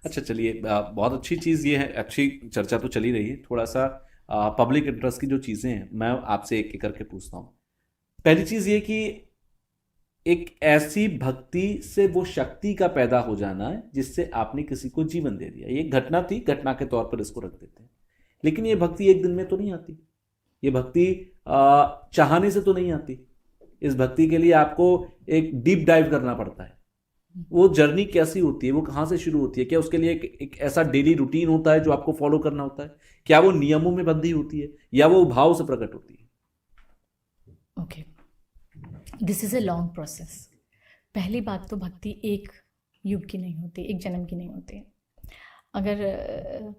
अच्छा चलिए, बहुत अच्छी चीज़ ये है, अच्छी चर्चा तो चली रही है। थोड़ा सा पब्लिक इंटरेस्ट की जो चीज़ें हैं मैं आपसे एक एक करके पूछता हूँ। पहली चीज़ ये कि एक ऐसी भक्ति से वो शक्ति का पैदा हो जाना है जिससे आपने किसी को जीवन दे दिया। ये एक घटना थी, घटना के तौर पर इसको रख देते हैं। लेकिन ये भक्ति एक दिन में तो नहीं आती। ये भक्ति चाहने से तो नहीं आती। इस भक्ति के लिए आपको एक डीप डाइव करना पड़ता है। वो जर्नी कैसी होती है, वो कहाँ से शुरू होती है? क्या उसके लिए एक ऐसा डेली रूटीन होता है जो आपको फॉलो करना होता है? क्या वो नियमों में बंधी होती है या वो भाव से प्रकट होती है? Okay, this is a long process. पहली बात तो भक्ति एक युग की नहीं होती, एक जन्म की नहीं होती। अगर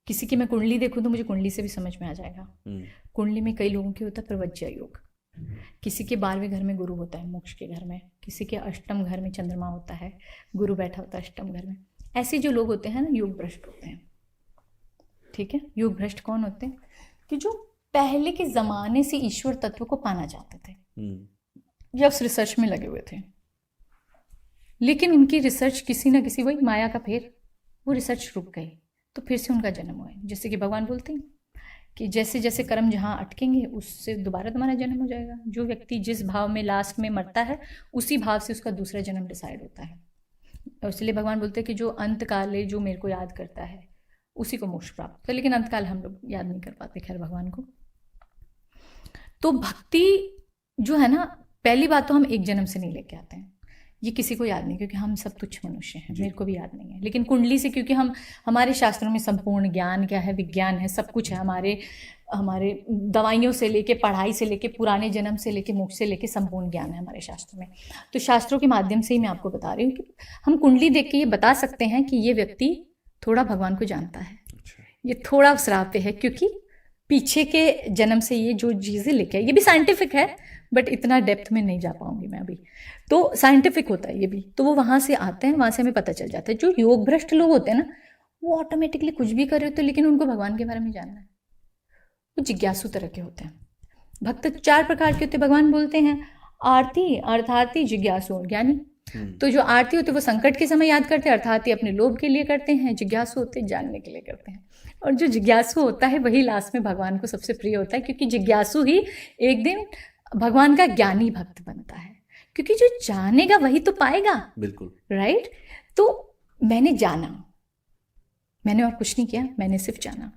किसी की मैं कुंडली देखूं तो मुझे कुंडली से भी समझ में आ जाएगा। कुंडली में कई लोगों की होता है प्रवज्या योग, किसी के 12वें घर में गुरु होता है मोक्ष के घर में, किसी के अष्टम घर में चंद्रमा होता है, गुरु बैठा होता है अष्टम घर में। ऐसे जो लोग होते हैं ना, योग भ्रष्ट होते हैं। ठीक है, योग भ्रष्ट कौन होते हैं? कि जो पहले के ज़माने से ईश्वर तत्व को पाना चाहते थे या उस रिसर्च में लगे हुए थे, लेकिन उनकी रिसर्च किसी ना किसी, वही माया का फेर, वो रिसर्च रुक गई तो फिर से उनका जन्म हुआ है। जैसे कि भगवान बोलते हैं कि जैसे जैसे कर्म जहाँ अटकेंगे उससे दोबारा तुम्हारा जन्म हो जाएगा। जो व्यक्ति जिस भाव में लास्ट में मरता है उसी भाव से उसका दूसरा जन्म डिसाइड होता है। और इसलिए भगवान बोलते हैं कि जो अंत काले जो मेरे को याद करता है उसी को मोक्ष प्राप्त होता है। लेकिन अंतकाल हम लोग याद नहीं कर पाते खैर भगवान को। तो भक्ति जो है ना, पहली बात तो हम एक जन्म से नहीं लेके आते हैं, ये किसी को याद नहीं, क्योंकि हम सब तुच्छ मनुष्य हैं, मेरे को भी याद नहीं है। लेकिन कुंडली से, क्योंकि हमारे शास्त्रों में संपूर्ण ज्ञान क्या है, विज्ञान है, सब कुछ है। हमारे दवाइयों से लेके, पढ़ाई से लेके, पुराने जन्म से लेके, मोक्ष से लेके संपूर्ण ज्ञान है हमारे शास्त्रों में। तो शास्त्रों के माध्यम से ही मैं आपको बता रही हूँ कि हम कुंडली देख के ये बता सकते हैं कि ये व्यक्ति थोड़ा भगवान को जानता है, ये थोड़ा उस राह पे है, क्योंकि पीछे के जन्म से ये जो चीज़ें लेके, ये भी साइंटिफिक है बट इतना डेप्थ में नहीं जा पाऊंगी मैं अभी। तो साइंटिफिक होता है ये भी, तो वो वहाँ से आते हैं, वहाँ से हमें पता चल जाता है। जो योग भ्रष्ट लोग होते हैं ना, वो ऑटोमेटिकली कुछ भी कर रहे होते हैं, लेकिन उनको भगवान के बारे में जानना है। वो जिज्ञासु तरह के होते हैं। भक्त 4 प्रकार के होते हैं। भगवान बोलते हैं आरती, अर्थार्थी, जिज्ञासु और ज्ञानी। तो जो आरती होते हैं वो संकट के समय याद करते हैं, अर्थार्थी अपने लोभ के लिए करते हैं, जिज्ञासु होते हैं जानने के लिए करते हैं। और जो जिज्ञासु होता है वही लास्ट में भगवान को सबसे प्रिय होता है, क्योंकि जिज्ञासु ही एक दिन भगवान का ज्ञानी भक्त बनता है, क्योंकि जो जानेगा वही तो पाएगा। बिल्कुल राइट। तो मैंने जाना, मैंने और कुछ नहीं किया, मैंने सिर्फ जाना।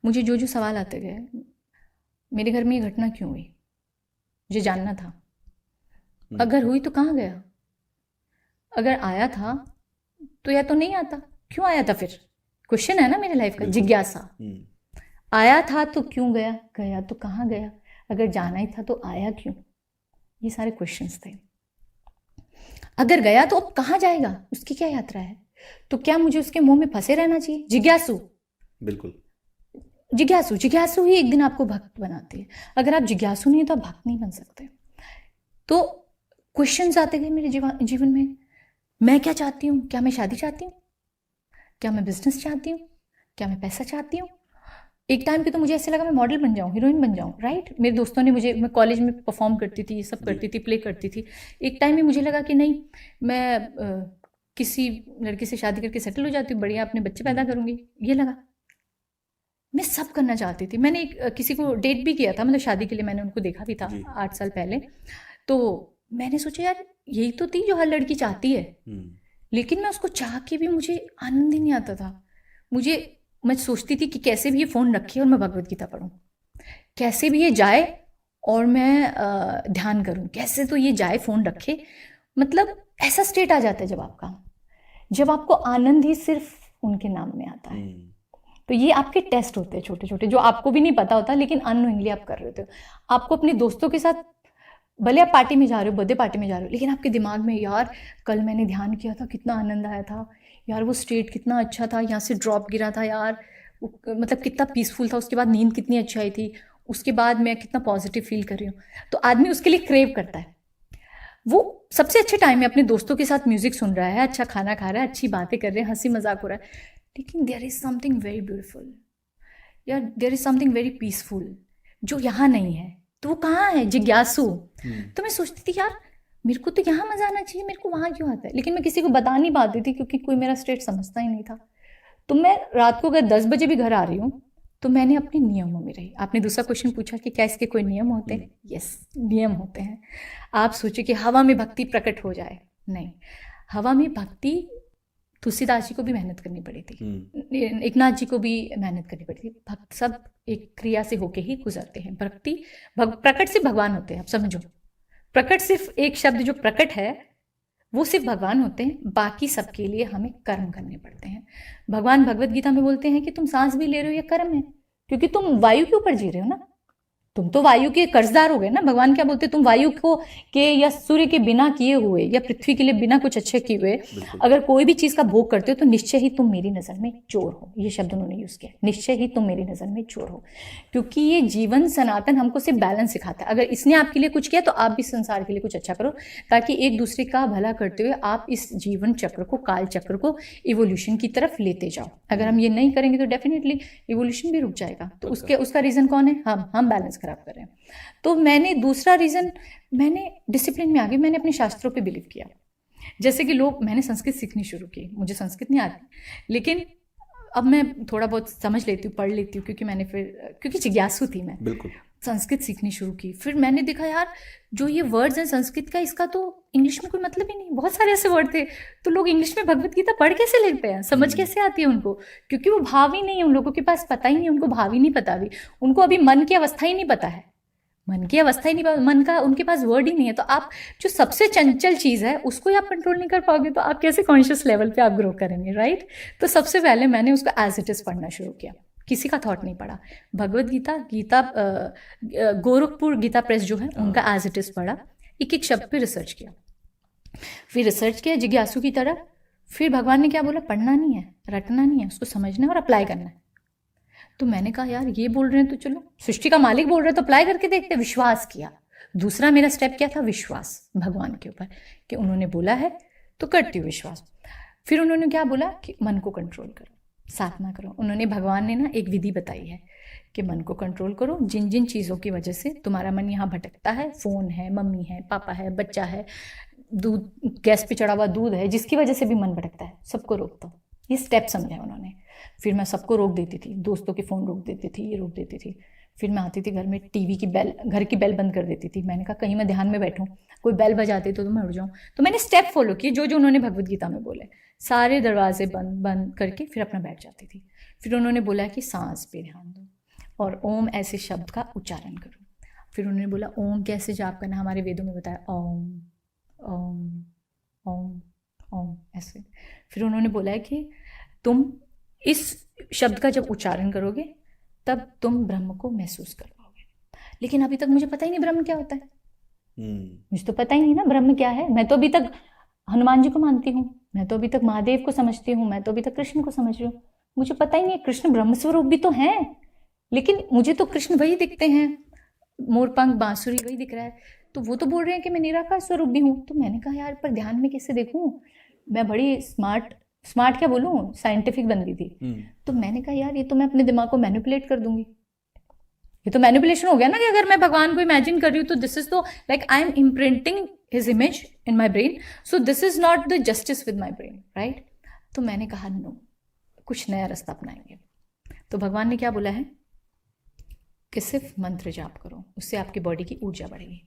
मुझे जो जो सवाल आते गए, मेरे घर में ये घटना क्यों हुई, मुझे जानना था। अगर हुई तो कहाँ गया, अगर आया था तो या तो नहीं आता, क्यों आया था? फिर क्वेश्चन है ना मेरे लाइफ का, जिज्ञासा। आया था तो क्यों गया, गया तो कहाँ गया, अगर जाना ही था तो आया क्यों? ये सारे क्वेश्चंस थे। अगर गया तो अब कहाँ जाएगा, उसकी क्या यात्रा है? तो क्या मुझे उसके मुंह में फंसे रहना चाहिए? जिज्ञासु, बिल्कुल जिज्ञासु, जिज्ञासु ही एक दिन आपको भक्त बनाती है। अगर आप जिज्ञासु नहीं है तो आप भक्त नहीं बन सकते। तो क्वेश्चंस आते गए मेरे जीवन में। मैं क्या चाहती हूँ? क्या मैं शादी चाहती हूँ? क्या मैं बिजनेस चाहती हूँ? क्या मैं पैसा चाहती हूँ? एक टाइम पे तो मुझे ऐसे लगा मैं मॉडल बन जाऊँ, हीरोइन बन जाऊँ। राइट। मेरे दोस्तों ने मुझे, मैं कॉलेज में परफॉर्म करती थी, ये सब करती थी, प्ले करती थी। एक टाइम में मुझे लगा कि नहीं, मैं किसी लड़की से शादी करके सेटल हो जाती हूँ, बढ़िया अपने बच्चे पैदा करूँगी। ये लगा मैं सब करना चाहती थी। मैंने किसी को डेट भी किया था, मतलब शादी के लिए मैंने उनको देखा भी था 8 साल पहले। तो मैंने सोचा यार यही तो थी जो हर लड़की चाहती है, लेकिन मैं उसको चाह के भी मुझे आनंद ही नहीं आता था। मैं सोचती थी कि कैसे भी ये फ़ोन रखे और मैं भगवत गीता पढूं, कैसे भी ये जाए और मैं ध्यान करूं, कैसे तो ये जाए फ़ोन रखे। मतलब ऐसा स्टेट आ जाता है जब आपको आनंद ही सिर्फ उनके नाम में आता है। तो ये आपके टेस्ट होते हैं छोटे छोटे, जो आपको भी नहीं पता होता, लेकिन अननोइंगली आप कर रहे होते हो। आपको अपने दोस्तों के साथ, भले आप पार्टी में जा रहे हो, बर्थडे पार्टी में जा रहे हो, लेकिन आपके दिमाग में यार कल मैंने ध्यान किया था, कितना आनंद आया था यार, वो स्टेट कितना अच्छा था, यहाँ से ड्रॉप गिरा था यार, मतलब कितना पीसफुल था, उसके बाद नींद कितनी अच्छी आई थी, उसके बाद मैं कितना पॉजिटिव फील कर रही हूँ। तो आदमी उसके लिए क्रेव करता है। वो सबसे अच्छे टाइम में अपने दोस्तों के साथ म्यूजिक सुन रहा है, अच्छा खाना खा रहा है, अच्छी बातें कर रहे हैं, हंसी मजाक हो रहा है, लेकिन there is something very beautiful यार, there is something very peaceful जो यहाँ नहीं है। तो वो कहाँ है? जिज्ञासु। तो मैं सोचती थी यार मेरे को तो यहाँ मजा आना चाहिए, मेरे को वहाँ क्यों आता है? लेकिन मैं किसी को बता नहीं पाती थी क्योंकि कोई मेरा स्टेट समझता ही नहीं था। तो मैं रात को अगर 10 बजे भी घर आ रही हूँ तो मैंने अपने नियमों में रही। आपने दूसरा क्वेश्चन पूछा कि क्या इसके कोई नियम होते हैं? यस, नियम होते हैं। आप सोचिए कि हवा में भक्ति प्रकट हो जाए, नहीं। हवा में भक्ति तुलसीदास जी को भी मेहनत करनी पड़ी थी, एकनाथ जी को भी मेहनत करनी पड़ी थी। भक्त सब एक क्रिया से होके ही गुजरते हैं। भक्ति प्रकट से भगवान होते हैं, आप समझो। प्रकट सिर्फ एक शब्द जो प्रकट है वो सिर्फ भगवान होते हैं, बाकी सबके लिए हमें कर्म करने पड़ते हैं। भगवान भगवत गीता में बोलते हैं कि तुम सांस भी ले रहे हो ये कर्म है, क्योंकि तुम वायु के ऊपर जी रहे हो ना, तुम तो वायु के कर्जदार हो गए ना। भगवान क्या बोलते हैं, तुम वायु को के या सूर्य के बिना किए हुए या पृथ्वी के लिए बिना कुछ अच्छे किए हुए अगर कोई भी चीज का भोग करते हो तो निश्चय ही तुम मेरी नजर में चोर हो। ये शब्द उन्होंने यूज किया, निश्चय ही तुम मेरी नजर में चोर हो। क्योंकि ये जीवन सनातन हमको सिर्फ बैलेंस सिखाता है। अगर इसने आपके लिए कुछ किया तो आप भी संसार के लिए कुछ अच्छा करो, ताकि एक दूसरे का भला करते हुए आप इस जीवन चक्र को, काल चक्र को इवोल्यूशन की तरफ लेते जाओ। अगर हम ये नहीं करेंगे तो डेफिनेटली इवोल्यूशन भी रुक जाएगा। तो उसका रीजन कौन है? हम बैलेंस खराब कर रहे हैं। तो मैंने दूसरा रीजन, मैंने डिसिप्लिन में आ गई। मैंने अपने शास्त्रों पे बिलीव किया। जैसे कि लोग, मैंने संस्कृत सीखनी शुरू की। मुझे संस्कृत नहीं आती, लेकिन अब मैं थोड़ा बहुत समझ लेती हूँ, पढ़ लेती हूँ, क्योंकि जिज्ञासु थी मैं। बिल्कुल। संस्कृत सीखनी शुरू की। फिर मैंने देखा यार जो ये वर्ड्स हैं संस्कृत का, इसका तो इंग्लिश में कोई मतलब ही नहीं। बहुत सारे ऐसे वर्ड थे, तो लोग इंग्लिश में भगवत गीता पढ़ कैसे लेते हैं, समझ कैसे आती है उनको? क्योंकि वो भाव ही नहीं है, उन लोगों के पास पता ही नहीं, उनको भाव ही नहीं पता भी। उनको अभी मन की अवस्था ही नहीं पता है, मन की अवस्था ही नहीं पता, मन का उनके पास वर्ड ही नहीं है। तो आप जो सबसे चंचल चीज़ है उसको ही आप कंट्रोल नहीं कर पाओगे तो आप कैसे कॉन्शियस लेवल पे आप ग्रो करेंगे, राइट? तो सबसे पहले मैंने उसको एज इट इज़ पढ़ना शुरू किया, किसी का थॉट नहीं पढ़ा। भगवत गीता गोरखपुर गीता प्रेस जो है उनका एज इट इज़ पढ़ा, एक एक शब्द पे रिसर्च किया। फिर रिसर्च किया जिज्ञासु की तरह। फिर भगवान ने क्या बोला? पढ़ना नहीं है, रटना नहीं है, उसको समझना है और अप्लाई करना है। तो मैंने कहा यार ये बोल रहे हैं तो चलो, सृष्टि का मालिक बोल रहे हैं तो अप्लाई करके देखते। विश्वास किया। दूसरा मेरा स्टेप क्या था? विश्वास भगवान के ऊपर, कि उन्होंने बोला है तो करती हूँ विश्वास। फिर उन्होंने क्या बोला कि मन को कंट्रोल करो, साधना करो। उन्होंने, भगवान ने ना एक विधि बताई है कि मन को कंट्रोल करो। जिन जिन चीज़ों की वजह से तुम्हारा मन यहाँ भटकता है, फ़ोन है, मम्मी है, पापा है, बच्चा है, दूध, गैस पे चढ़ा हुआ दूध है, जिसकी वजह से भी मन भटकता है, सबको रोक दो। ये स्टेप समझा उन्होंने। फिर मैं सबको रोक देती थी, दोस्तों के फ़ोन रोक देती थी, ये रोक देती थी। फिर मैं आती थी घर में, टीवी की बेल, घर की बेल बंद कर देती थी। मैंने कहा कहीं मैं ध्यान में बैठूं, कोई बेल बजाती तो मैं उठ जाऊं। तो मैंने स्टेप फॉलो किए जो जो उन्होंने भगवत गीता में बोले। सारे दरवाजे बंद बंद करके फिर अपना बैठ जाती थी। फिर उन्होंने बोला कि सांस पे ध्यान दो और ओम ऐसे शब्द का उच्चारण करो। फिर उन्होंने बोला ओम कैसे जाप करना, हमारे वेदों में बताया, ओम ओम ओम ओम ऐसे। फिर उन्होंने बोला है कि तुम इस शब्द का जब उच्चारण करोगे तब तुम ब्रह्म को महसूस कर पाओगे। लेकिन अभी तक मुझे पता ही नहीं ब्रह्म क्या होता है। मुझे तो पता ही नहीं ना ब्रह्म क्या है। मैं तो अभी तक हनुमान जी को मानती हूँ, मैं तो अभी तक महादेव को समझती हूँ, मैं तो अभी तक कृष्ण को समझ रही हूँ। मुझे पता ही नहीं है कृष्ण ब्रह्म स्वरूप भी तो हैं, लेकिन मुझे तो कृष्ण वही दिखते हैं, मोरपंख बांसुरी वही दिख रहा है। तो वो तो बोल रहे हैं कि मैं निराकार स्वरूप भी हूँ। तो मैंने कहा यार पर ध्यान में कैसे देखूँ? मैं बड़ी स्मार्ट क्या बोलूँ, साइंटिफिक बन गई थी। तो मैंने कहा यार ये तो मैं अपने दिमाग को मैनिपुलेट कर दूंगी। ये तो मैनिपुलेशन हो गया ना, कि अगर मैं भगवान को इमेजिन कर रही हूँ तो दिस इज तो like I M imprinting his image in my brain, so this is not the justice with my brain, right? तो मैंने कहा नो, कुछ नया रास्ता अपनाएंगे। तो भगवान ने क्या बोला है कि सिर्फ मंत्र जाप करो, उससे आपकी बॉडी की ऊर्जा बढ़ेगी।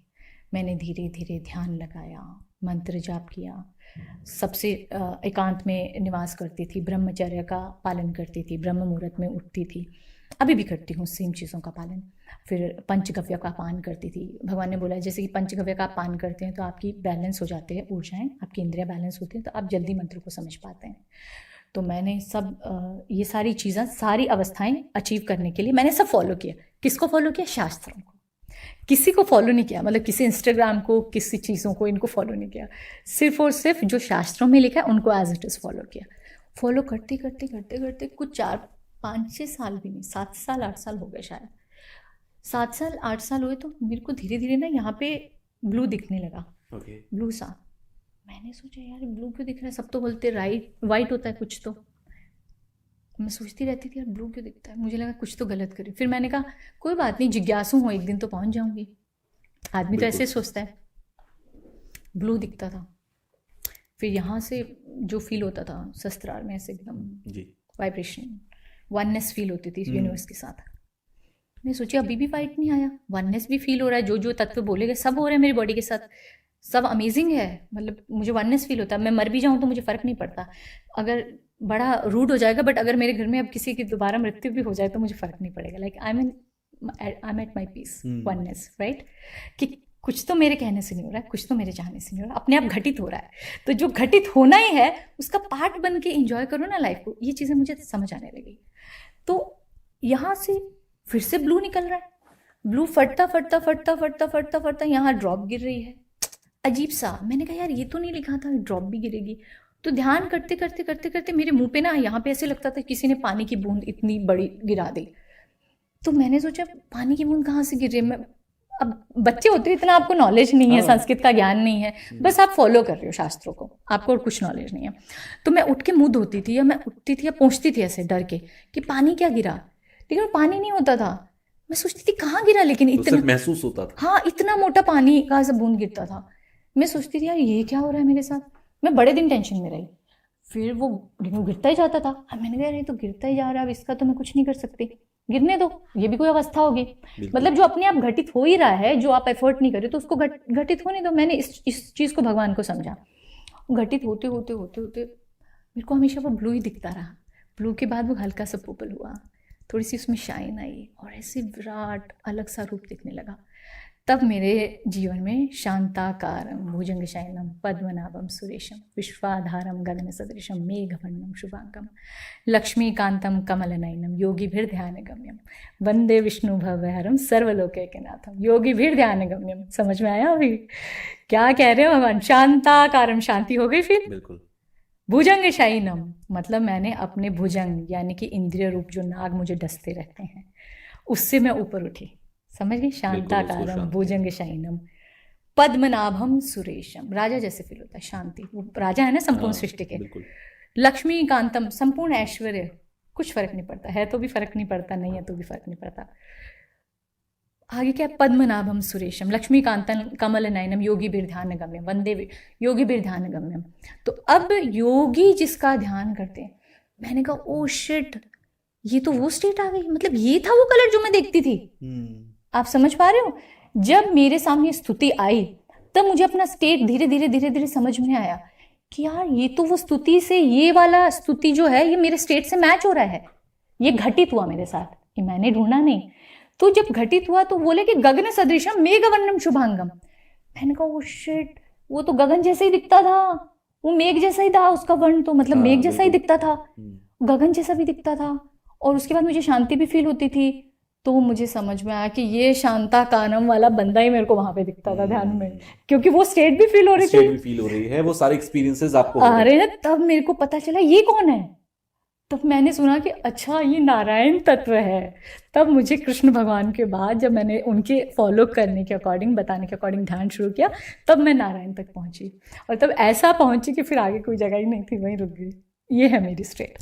मैंने धीरे धीरे ध्यान लगाया, मंत्र जाप किया, सबसे एकांत में निवास करती थी, ब्रह्मचर्य का पालन करती थी, ब्रह्म मुहूर्त में उठती थी, अभी भी करती हूँ सेम चीज़ों का पालन। फिर पंचगव्य का पान करती थी। भगवान ने बोला जैसे कि पंचगव्य का आप पान करते हैं तो आपकी बैलेंस हो जाते हैं ऊर्जाएं, आपकी इंद्रियां बैलेंस होती हैं, तो आप जल्दी मंत्र को समझ पाते हैं। तो मैंने सब ये सारी चीज़ें, सारी अवस्थाएं अचीव करने के लिए मैंने सब फॉलो किया। किसको फॉलो किया? शास्त्रों को। किसी को फॉलो नहीं किया, मतलब किसी इंस्टाग्राम को, किसी चीज़ों को, इनको फॉलो नहीं किया। सिर्फ और सिर्फ जो शास्त्रों में लिखा है उनको एज इट इज़ फॉलो किया। फॉलो करते करते करते करते कुछ 4-5-6 साल भी नहीं, 7 साल 8 साल हो गए शायद। 7 साल 8 साल हुए तो मेरे को धीरे धीरे ना यहाँ पे ब्लू दिखने लगा। ब्लू सा। मैंने सोचा यार ब्लू क्यों दिख रहा है? सब तो बोलते वाइट होता है कुछ, तो मैं सोचती रहती थी यार ब्लू क्यों दिखता है। मुझे लगा कुछ तो गलत करी। फिर मैंने कहा कोई बात नहीं, जिज्ञासु हूँ, एक दिन तो पहुँच जाऊँगी। आदमी तो ऐसे सोचता है। ब्लू दिखता था। फिर यहाँ से जो फील होता था सहस्त्रार में, ऐसे एकदम जी वाइब्रेशन, वननेस फील होती थी यूनिवर्स के साथ। मैं सोची अभी भी फाइट नहीं आया, वननेस भी फील हो रहा है, जो जो तत्व बोले गए सब हो रहा है मेरी बॉडी के साथ, सब अमेजिंग है। मतलब मुझे वननेस फील होता है, मैं मर भी जाऊँ तो मुझे फ़र्क नहीं पड़ता, अगर बड़ा रूड हो जाएगा, बट अगर मेरे घर में अब किसी की दोबारा मृत्यु भी हो जाए तो मुझे फ़र्क नहीं पड़ेगा। Like I am at my peace, oneness, right, कि कुछ तो मेरे कहने से नहीं हो रहा है, कुछ तो मेरे चाहने से नहीं हो रहा, अपने आप घटित हो रहा है, तो जो घटित होना ही है उसका पार्ट बन के इंजॉय करो ना लाइफ को। ये चीज़ें मुझे समझ आने लगी। तो यहाँ से फिर से ब्लू निकल रहा है, ब्लू फटता फटता फटता फटता फटता फटता यहाँ ड्रॉप गिर रही है। अजीब सा, मैंने कहा यार ये तो नहीं लिखा था ड्रॉप भी गिरेगी। तो ध्यान करते करते करते करते मेरे मुंह पे ना यहाँ पे ऐसे लगता था किसी ने पानी की बूंद इतनी बड़ी गिरा दी। तो मैंने सोचा पानी की बूंद कहाँ से गिर रही है। मैं, अब बच्चे होते हो, इतना आपको नॉलेज नहीं है, संस्कृत का ज्ञान नहीं है, बस आप फॉलो कर रहे हो शास्त्रों को, आपको और कुछ नॉलेज नहीं है। तो मैं उठ के मुंह धोती थी या मैं उठती थी या पहुँचती थी ऐसे डर के कि पानी क्या गिरा, लेकिन वो पानी नहीं होता था। मैं सोचती थी कहाँ गिरा, लेकिन इतना महसूस होता था, हाँ इतना मोटा पानी का से बूंद गिरता था। मैं सोचती थी यार ये क्या हो रहा है मेरे साथ। मैं बड़े दिन टेंशन में रही, फिर वो गिरता ही जाता था। अब मैंने कहा ये तो गिरता ही जा रहा है, अब इसका तो मैं कुछ नहीं कर सकती, गिरने दो, ये भी कोई अवस्था होगी। मतलब जो अपने आप घटित हो ही रहा है, जो आप एफर्ट नहीं कर रहे तो उसको घटित होने दो। मैंने इस चीज़ को भगवान को समझा। घटित होते होते होते होते मेरे को हमेशा वो ब्लू ही दिखता रहा। ब्लू के बाद वो हल्का सा पर्पल हुआ, थोड़ी सी उसमें शाइन आई और ऐसे विराट अलग सा रूप दिखने लगा। तब मेरे जीवन में शांताकारं भुजंगशयनं पद्मनाभं सुरेशं विश्वाधारं गगनसदृशं मेघवर्णं शुभांगं लक्ष्मीकान्तं कमलनयनं योगिभिर्ध्यानगम्यं वंदे विष्णु भवहरं सर्वलोकैकनाथं योगिभिर्ध्यानगम्यं। समझ में आया अभी क्या कह रहे हो भगवान? शांताकारं, शांति हो गई। फिर बिल्कुल। भुजंगशयनं मतलब मैंने अपने भुजंग यानी कि इंद्रिय रूप जो नाग मुझे डसते रहते हैं उससे मैं ऊपर उठी। समझ गई? शांताकारम भुजंगशयनम पद्मनाभम सुरेशम, राजा जैसे फील होता है, शांति, वो राजा है ना संपूर्ण सृष्टि के। लक्ष्मीकांतम संपूर्ण ऐश्वर्य, कुछ फर्क नहीं पड़ता, है तो भी फर्क नहीं पड़ता, नहीं है तो भी फर्क नहीं पड़ता। आगे क्या? पद्मनाभम सुरेशम लक्ष्मीकांतम कमल नयनम योगी ध्यान गम्यम वंदे योगी ध्यान गम्यम। तो अब योगी जिसका ध्यान करते हैं, मैंने कहा ओ शिट, ये तो वो स्टेट आ गई। मतलब ये था वो कलर जो मैं देखती थी। आप समझ पा रहे हो? जब मेरे सामने स्तुति आई तब मुझे अपना स्टेट धीरे धीरे धीरे धीरे समझ में आया कि यार ये तो वो स्तुति से, ये वाला स्तुति जो है ये मेरे स्टेट से मैच हो रहा है, ये घटित हुआ मेरे साथ, ये मैंने ढूंढा नहीं। तो जब घटित हुआ तो बोले कि गगन सदृशम मेघवर्णम शुभांगम। मैंने कहा ओ शिट, वो तो गगन जैसे ही दिखता था, वो मेघ जैसा ही था, उसका वर्ण तो मतलब मेघ जैसा ही दिखता था, गगन जैसा भी दिखता था। और उसके बाद मुझे शांति भी फील होती थी। तो मुझे समझ में आया कि ये शांताकारम वाला बंदा ही मेरे को वहां पे दिखता था ध्यान में, क्योंकि वो स्टेट भी फील हो रही है, वो सारे एक्सपीरियंसेस आपको आ रहे हैं। तब मेरे को पता चला ये कौन है। तब मैंने सुना कि अच्छा ये नारायण तत्व है। तब मुझे कृष्ण भगवान के बाद जब मैंने उनके फॉलो करने के अकॉर्डिंग, बताने के अकॉर्डिंग ध्यान शुरू किया, तब मैं नारायण तक पहुंची। और तब ऐसा पहुंची कि फिर आगे कोई जगह ही नहीं थी, वहीं रुक गई। ये है मेरी स्टेट।